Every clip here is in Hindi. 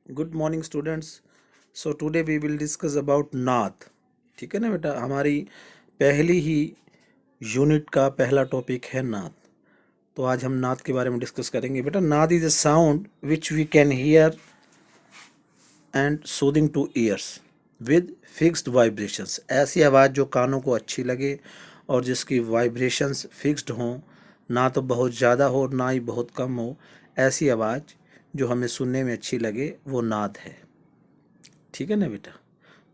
Good morning students. So today we will discuss about naad. ठीक है ना बेटा, हमारी पहली ही यूनिट का पहला टॉपिक है नाद। तो आज हम नाद के बारे में डिस्कस करेंगे। बेटा, naad is a sound which we can hear and soothing to ears with fixed vibrations. ऐसी आवाज़ जो कानों को अच्छी लगे और जिसकी वाइब्रेशंस फिक्स्ड हों, ना तो बहुत ज़्यादा हो ना ही बहुत कम हो। ऐसी आवाज़ जो हमें सुनने में अच्छी लगे वो नाद है। ठीक है ना बेटा।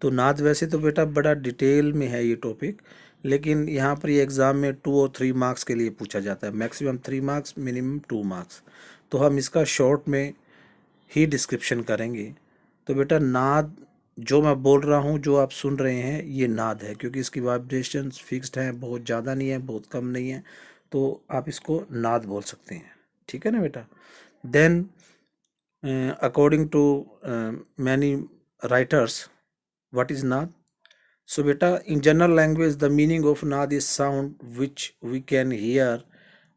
तो नाद वैसे तो बेटा बड़ा डिटेल में है ये टॉपिक, लेकिन यहाँ पर ये एग्ज़ाम में 2 और 3 मार्क्स के लिए पूछा जाता है। Maximum 3 marks, minimum 2 marks. तो हम इसका शॉर्ट में ही डिस्क्रिप्शन करेंगे। तो बेटा, नाद जो मैं बोल रहा हूँ, जो आप सुन रहे हैं, ये नाद है, क्योंकि इसकी वाइब्रेशंस फिक्स्ड हैं, बहुत ज़्यादा नहीं है बहुत कम नहीं है। तो आप इसको नाद बोल सकते हैं। ठीक है ना बेटा। Then according to many writers, what is naad? So beta, in general language the meaning of naad is sound which we can hear,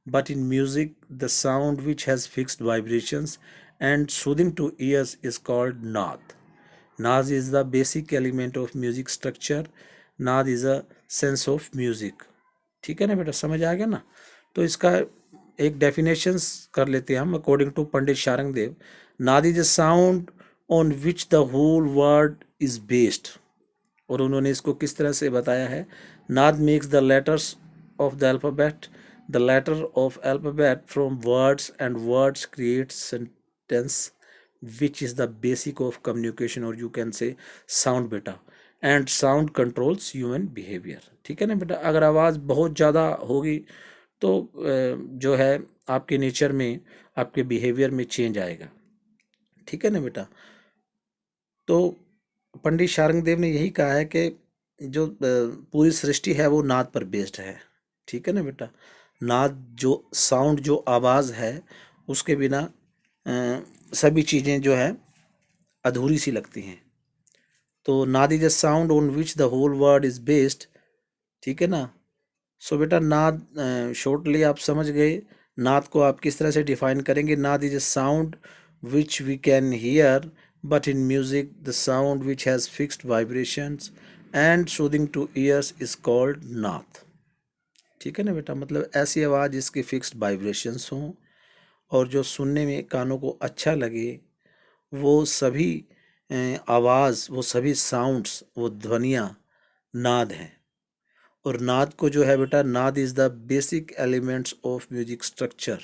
but in music the sound which has fixed vibrations and soothing to ears is called naad. Naad is the basic element of music structure. Naad is a sense of music. ठीक है ना बेटा, समझ आ गया ना। तो इसका एक डेफिनेशंस कर लेते हैं हम। According to Pandit Sharangdev, naad is a sound on which the whole world is based. और उन्होंने इसको किस तरह से बताया है। Naad makes the letters of the alphabet, the letter of alphabet from words and words create sentence which is the basic of communication, और यू कैन से साउंड बेटा। And sound controls human behaviour. ठीक है ना बेटा। अगर आवाज़ बहुत ज़्यादा होगी तो जो है आपके नेचर में, आपके बिहेवियर में चेंज आएगा। ठीक है ना बेटा। तो पंडित शारंगदेव ने यही कहा है कि जो पूरी सृष्टि है वो नाद पर बेस्ड है। ठीक है ना बेटा। नाद जो साउंड, जो आवाज़ है, उसके बिना सभी चीज़ें जो है अधूरी सी लगती हैं। तो naad is a sound on which the whole world is based. ठीक है ना। सो बेटा, नाद शॉर्टली आप समझ गए। नाद को आप किस तरह से डिफाइन करेंगे। Naad is a sound which we can hear, but in music the sound which has fixed vibrations and soothing to ears is called naad. ठीक है ना बेटा। मतलब ऐसी आवाज़ जिसकी फिक्स्ड वाइब्रेशंस हों और जो सुनने में कानों को अच्छा लगे, वो सभी आवाज़, वो सभी साउंड्स, वो ध्वनियाँ नाद हैं। और नाद को जो है बेटा, नाद is the basic elements of music structure.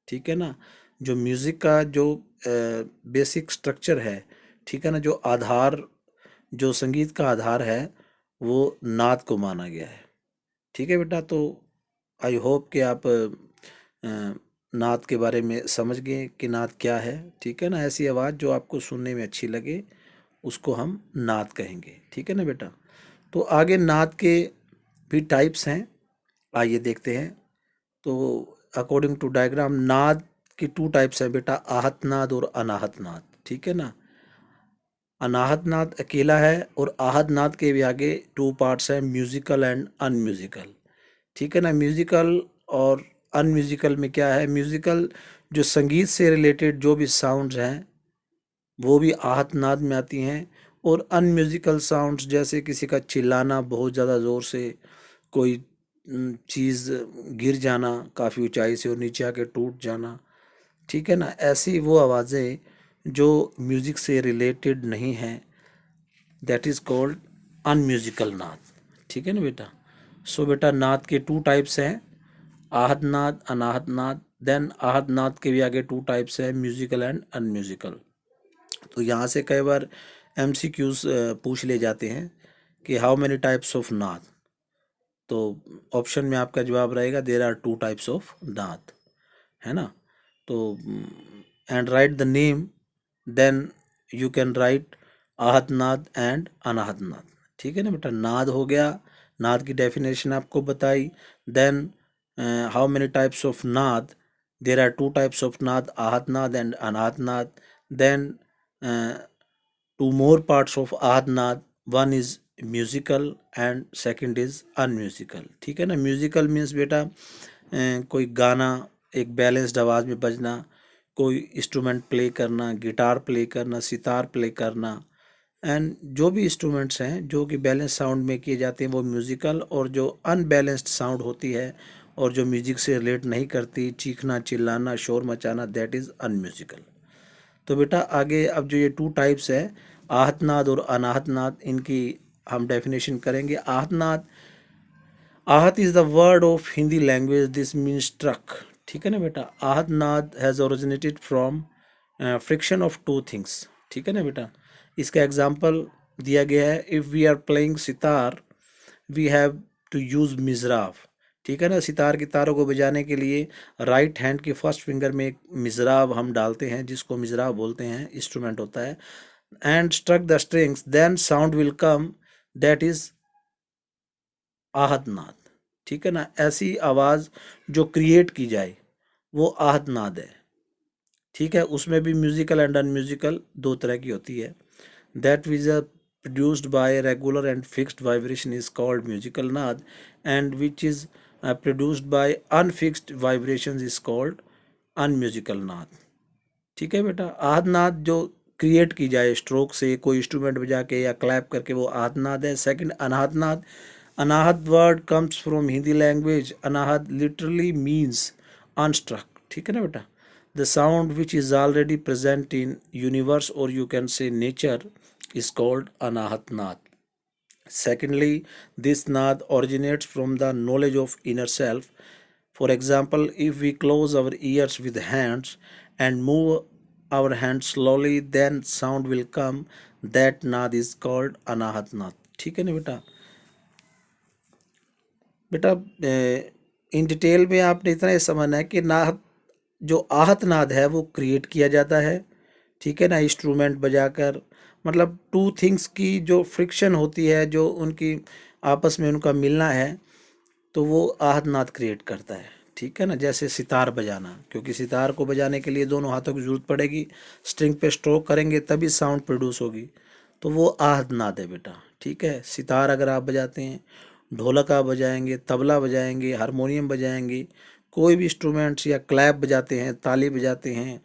ठीक है ना। जो म्यूज़िक का जो बेसिक स्ट्रक्चर है, ठीक है ना, जो आधार, जो संगीत का आधार है, वो नाद को माना गया है। ठीक है बेटा। तो आई होप कि आप नाद के बारे में समझ गए कि नाद क्या है। ठीक है ना। ऐसी आवाज़ जो आपको सुनने में अच्छी लगे उसको हम नाद कहेंगे। ठीक है ना बेटा। तो आगे नाद के भी टाइप्स हैं, आइए देखते हैं। तो अकॉर्डिंग टू डायग्राम, नाद की 2 टाइप्स हैं बेटा, आहत नाद और अनाहत नाद। ठीक है ना। अनाहत नाद अकेला है और आहत नाद के भी आगे 2 पार्ट्स हैं, म्यूजिकल एंड अनम्यूजिकल। ठीक है ना। म्यूजिकल और अनम्यूजिकल में क्या है। म्यूजिकल जो संगीत से रिलेटेड जो भी साउंड्स हैं वो भी आहत नाद में आती हैं। और अनम्यूजिकल साउंड्स जैसे किसी का चिल्लाना बहुत ज़्यादा ज़ोर से, कोई चीज़ गिर जाना काफ़ी ऊंचाई से और नीचे आके टूट जाना। ठीक है ना। ऐसी वो आवाज़ें जो म्यूज़िक से रिलेटेड नहीं हैं, दैट इज़ कॉल्ड अनम्यूजिकल नाद। ठीक है ना बेटा। सो बेटा, नाद के 2 टाइप्स हैं, आहत नाद, अनाहत नाद। देन आहत नाद के भी आगे 2 टाइप्स हैं, म्यूजिकल एंड अनम्यूजिकल। तो यहाँ से कई बार MCQs पूछ ले जाते हैं कि हाउ मेनी टाइप्स ऑफ नाद। तो ऑप्शन में आपका जवाब रहेगा देयर आर 2 टाइप्स ऑफ नाद, है ना। तो and write the name, then you can write aahat naad and अनाहत नाद। ठीक है ना बेटा। नाद हो गया, नाद की डेफिनेशन आपको बताई। Then how many types of naad, there are 2 types of naad, aahat naad and अनाहत नाद। Then 2 more parts of aahat naad, one is musical and second is unmusical. ठीक है ना। म्यूजिकल मीन्स बेटा कोई गाना एक बैलेंस्ड आवाज़ में बजना, कोई इंस्ट्रूमेंट प्ले करना, गिटार प्ले करना, सितार प्ले करना, एंड जो भी इंस्ट्रूमेंट्स हैं जो कि बैलेंस साउंड में किए जाते हैं वो म्यूज़िकल, और जो अनबैलेंस्ड साउंड होती है और जो म्यूज़िक से रिलेट नहीं करती, चीखना, चिल्लाना, शोर मचाना, दैट इज़ अनम्यूजिकल। तो बेटा आगे अब जो ये टू टाइप्स है, आहत नाद और अनाहत नाद, इनकी हम डेफिनेशन करेंगे। Aahat naad, aahat is the word of Hindi language, this means struck. ठीक है ना बेटा। Aahat naad has originated from friction of two things. ठीक है ना बेटा। इसका एग्जाम्पल दिया गया है, if we are playing sitar we have to use mizrab. ठीक है ना। सितार की तारों को बजाने के लिए राइट हैंड की फर्स्ट फिंगर में एक मिजराव हम डालते हैं, जिसको मिजराव बोलते हैं, इंस्ट्रूमेंट होता है। And struck the strings then sound will come, that is aahat naad. ठीक है ना। ऐसी आवाज़ जो क्रिएट की जाए वो आहत नाद है। ठीक है। उसमें भी म्यूजिकल एंड अनम्यूजिकल दो तरह की होती है। That which are produced by a regular and fixed vibration is called musical naad, and which is produced by unfixed vibrations is called unmusical naad। ठीक है बेटा। आहत नाद जो क्रिएट की जाए स्ट्रोक से, कोई इंस्ट्रूमेंट बजा के या क्लैप करके, वो आहत नाद है। Second anahat naad, anahat word comes from Hindi language, anahat literally means unstruck. ठीक है ना बेटा। The sound which is already present in universe और you can say nature is called anahat naad. Secondly, this naad originates from the knowledge of inner self. For example, if we close our ears with hands and move our hands slowly, then sound will come. That naad is called anahat naad. ठीक है ना बेटा। बेटा इन डिटेल में आपने इतना ही समझना है कि नाद, जो आहत नाद है वो क्रिएट किया जाता है। ठीक है ना। इंस्ट्रूमेंट बजाकर, मतलब टू थिंग्स की जो फ्रिक्शन होती है, जो उनकी आपस में उनका मिलना है, तो वो आहत नाद क्रिएट करता है। ठीक है ना। जैसे सितार बजाना, क्योंकि सितार को बजाने के लिए दोनों हाथों की ज़रूरत पड़ेगी, स्ट्रिंग पे स्ट्रोक करेंगे तभी साउंड प्रोड्यूस होगी, तो वो आहत नाद है बेटा। ठीक है। सितार अगर आप बजाते हैं, ढोलक आप बजाएंगे, तबला बजाएंगे, हारमोनियम बजाएंगे, कोई भी इंस्ट्रूमेंट्स या क्लैप बजाते हैं, ताली बजाते हैं,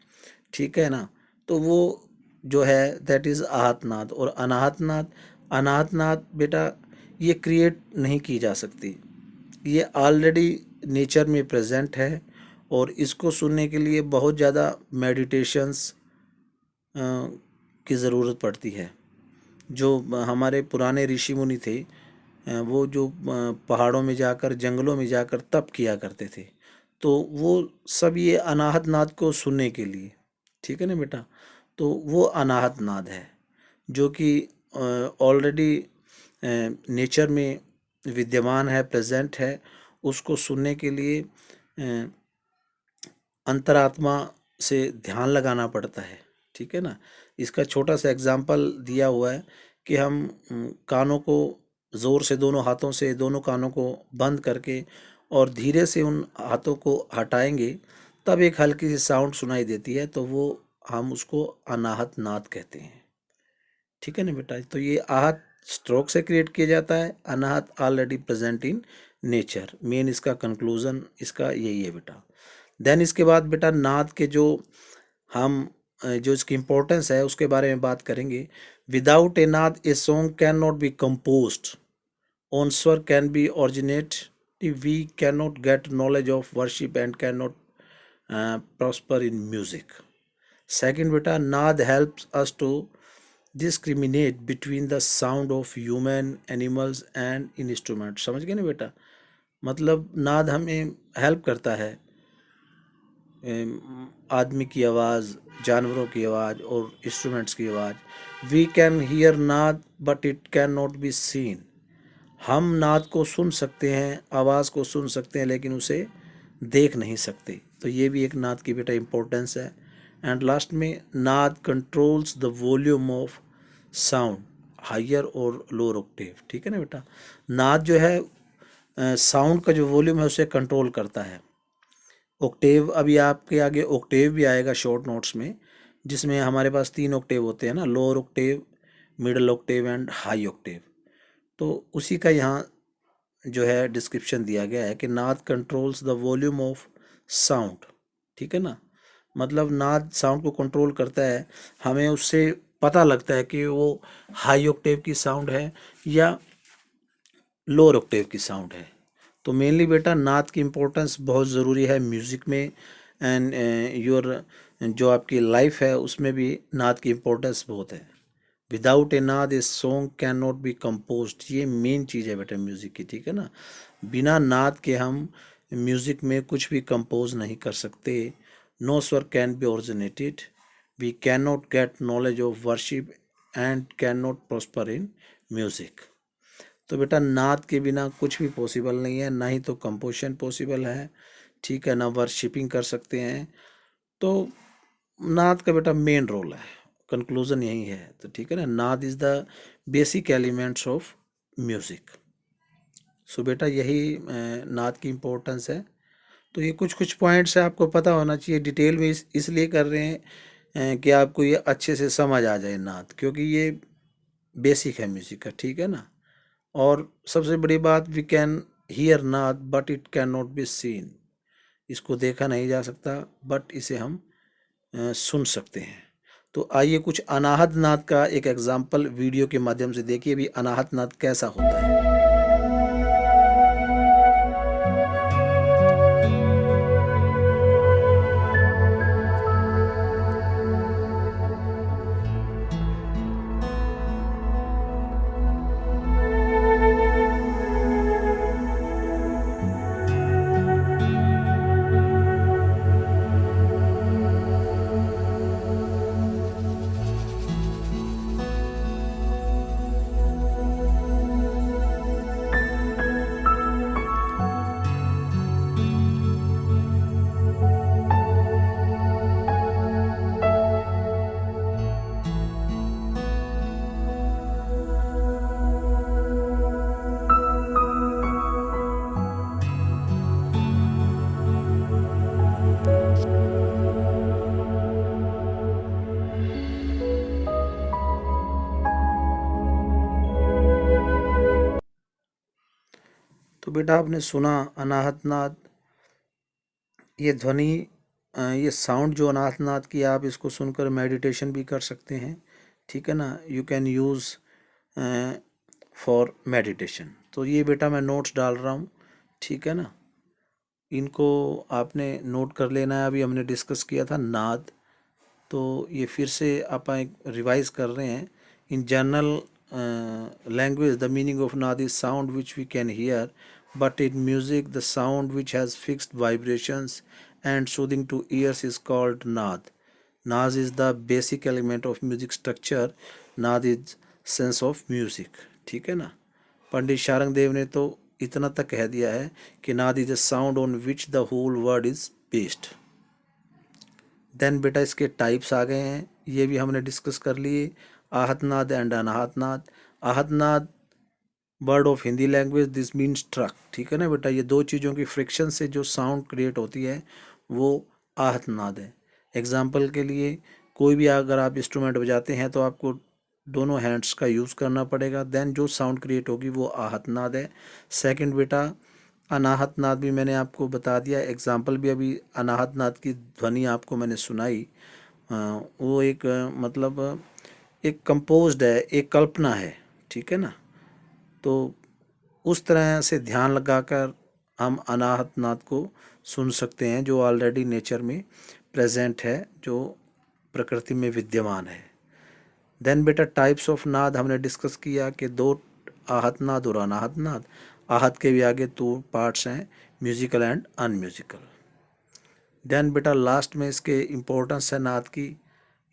ठीक है ना, तो वो जो है दैट इज़ आहत नाद। और अनाहत नाद, अनाहत नाद बेटा ये क्रिएट नहीं की जा सकती, ये ऑलरेडी नेचर में प्रेजेंट है, और इसको सुनने के लिए बहुत ज़्यादा मेडिटेशंस की ज़रूरत पड़ती है। जो हमारे पुराने ऋषि मुनि थे, वो जो पहाड़ों में जाकर, जंगलों में जाकर तप किया करते थे, तो वो सब ये अनाहत नाद को सुनने के लिए। ठीक है ना बेटा। तो वो अनाहत नाद है जो कि ऑलरेडी नेचर में विद्यमान है, प्रेजेंट है। उसको सुनने के लिए अंतरात्मा से ध्यान लगाना पड़ता है। ठीक है ना। इसका छोटा सा एग्जाम्पल दिया हुआ है कि हम कानों को ज़ोर से, दोनों हाथों से दोनों कानों को बंद करके और धीरे से उन हाथों को हटाएंगे, तब एक हल्की सी साउंड सुनाई देती है, तो वो हम उसको अनाहत नाद कहते हैं। ठीक है ना बेटा। तो ये आहत स्ट्रोक से क्रिएट किया जाता है, anahat already present in nature. Main इसका कंक्लूजन इसका यही है बेटा। देन इसके बाद बेटा नाद के जो हम जो इसकी इम्पोर्टेंस है उसके बारे में बात करेंगे। Without a naad a song can not be composed, on swar can be originate, we can not get knowledge of worship and can not prosper in music. Second बेटा, naad helps us to discriminate between the sound of human, animals and instrument. समझ गए ना बेटा। मतलब नाद हमें हेल्प करता है आदमी की आवाज़, जानवरों की आवाज़ और इंस्ट्रूमेंट्स की आवाज़। वी कैन हियर नाद but it can not be scene. हम नाद को सुन सकते हैं, आवाज़ को सुन सकते हैं, लेकिन उसे देख नहीं सकते। तो ये भी एक नाद की बेटा इम्पोर्टेंस है। एंड लास्ट में, naad controls the volume of sound, higher और लोअर ऑक्टेव। ठीक है ना बेटा। नाद जो है साउंड का जो वॉल्यूम है उसे कंट्रोल करता है। ऑक्टेव, अभी आपके आगे ऑक्टेव भी आएगा शॉर्ट नोट्स में, जिसमें हमारे पास 3 ऑक्टेव होते हैं ना, lower Octave, middle Octave and high Octave. तो उसी का यहाँ जो है डिस्क्रिप्शन दिया गया है कि नाद controls the volume of sound. ठीक है ना। मतलब नाद साउंड को कंट्रोल करता है, हमें उससे पता लगता है कि वो हाई ऑक्टेव की साउंड है या लोअर ऑक्टेव की साउंड है। तो मेनली बेटा नाद की इम्पोर्टेंस बहुत ज़रूरी है म्यूज़िक में, एंड योर जो आपकी लाइफ है उसमें भी नाद की इम्पोर्टेंस बहुत है। Without a naad a song can not be composed, ये मेन चीज़ है बेटा म्यूज़िक की, ठीक है ना। बिना नाद के हम म्यूज़िक में कुछ भी कंपोज नहीं कर सकते। No swar can be originated, we can not get knowledge of worship and can not prosper in music. तो बेटा नाद के बिना कुछ भी पॉसिबल नहीं है, ना ही तो कंपोजिशन पॉसिबल है, ठीक है ना, वर्शिपिंग कर सकते हैं। तो नाद का बेटा मेन रोल है, कंक्लूजन यही है। तो ठीक है ना, naad is the basic elements of music. So बेटा यही नाद की इम्पोर्टेंस है। तो ये कुछ कुछ पॉइंट्स है, आपको पता होना चाहिए। डिटेल में इसलिए कर रहे हैं कि आपको ये अच्छे से समझ आ जाए नाद, क्योंकि ये बेसिक है म्यूज़िक का, ठीक है ना। और सबसे बड़ी बात, वी कैन हियर नाद but it can not be scene, इसको देखा नहीं जा सकता बट इसे हम सुन सकते हैं। तो आइए कुछ अनाहत नाद का एक एग्जाम्पल वीडियो के माध्यम से देखिए भी अनाहत नाद कैसा होता है। तो बेटा आपने सुना अनाहत नाद, ये ध्वनि ये साउंड जो अनाहत नाद की, आप इसको सुनकर मेडिटेशन भी कर सकते हैं, ठीक है ना। You can use for meditation. तो ये बेटा मैं नोट्स डाल रहा हूँ, ठीक है ना, इनको आपने नोट कर लेना है। अभी हमने डिस्कस किया था नाद, तो ये फिर से आप एक रिवाइज कर रहे हैं। In general language the meaning of naad is sound which we can hear, but in music the sound which has fixed vibrations and soothing to ears is called naad. Naad is the basic element of music structure. Naad is sense of music, ठीक है ना। पंडित शारंग देव ने तो इतना तक कह दिया है कि naad is a sound on which the whole world is based. देन बेटा इसके टाइप्स आ गए हैं, ये भी हमने डिस्कस कर लिए, आहत naad and Anahat naad. Aahat naad word of Hindi language, this mean struck, ठीक है ना बेटा। ये दो चीज़ों की फ्रिक्शन से जो साउंड क्रिएट होती है वो आहत नाद है। एग्जाम्पल के लिए, कोई भी अगर आप इंस्ट्रूमेंट बजाते हैं तो आपको दोनों हैंड्स का यूज़ करना पड़ेगा, देन जो साउंड क्रिएट होगी वो आहत नाद है। सेकंड बेटा अनाहत नाद भी मैंने आपको बता दिया, एग्जाम्पल भी अभी अनाहत नाद की ध्वनि आपको मैंने सुनाई। वो एक मतलब एक कंपोज्ड है, एक कल्पना है, ठीक है ना। तो उस तरह से ध्यान लगाकर हम अनाहत नाद को सुन सकते हैं, जो ऑलरेडी नेचर में प्रेजेंट है, जो प्रकृति में विद्यमान है। देन बेटा टाइप्स ऑफ नाद हमने डिस्कस किया कि दो, आहत नाद और अनाहत नाद। आहत के भी आगे दो पार्ट्स हैं, म्यूजिकल एंड अनम्यूजिकल। देन बेटा लास्ट में इसके इम्पोर्टेंस है, नाद की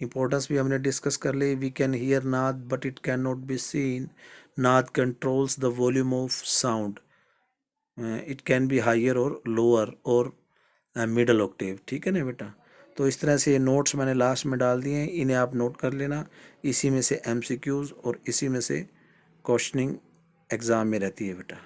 इम्पोर्टेंस भी हमने डिस्कस कर ली। वी कैन हियर नाद but it can not be seen. नाद controls the volume of sound, it can be higher और लोअर और मिडल ऑक्टेव, ठीक है ना बेटा। तो इस तरह से ये नोट्स मैंने लास्ट में डाल दिए हैं, इन्हें आप नोट कर लेना। इसी में से एमसीक्यूज़ और इसी में से क्वेश्चनिंग एग्ज़ाम में रहती है बेटा।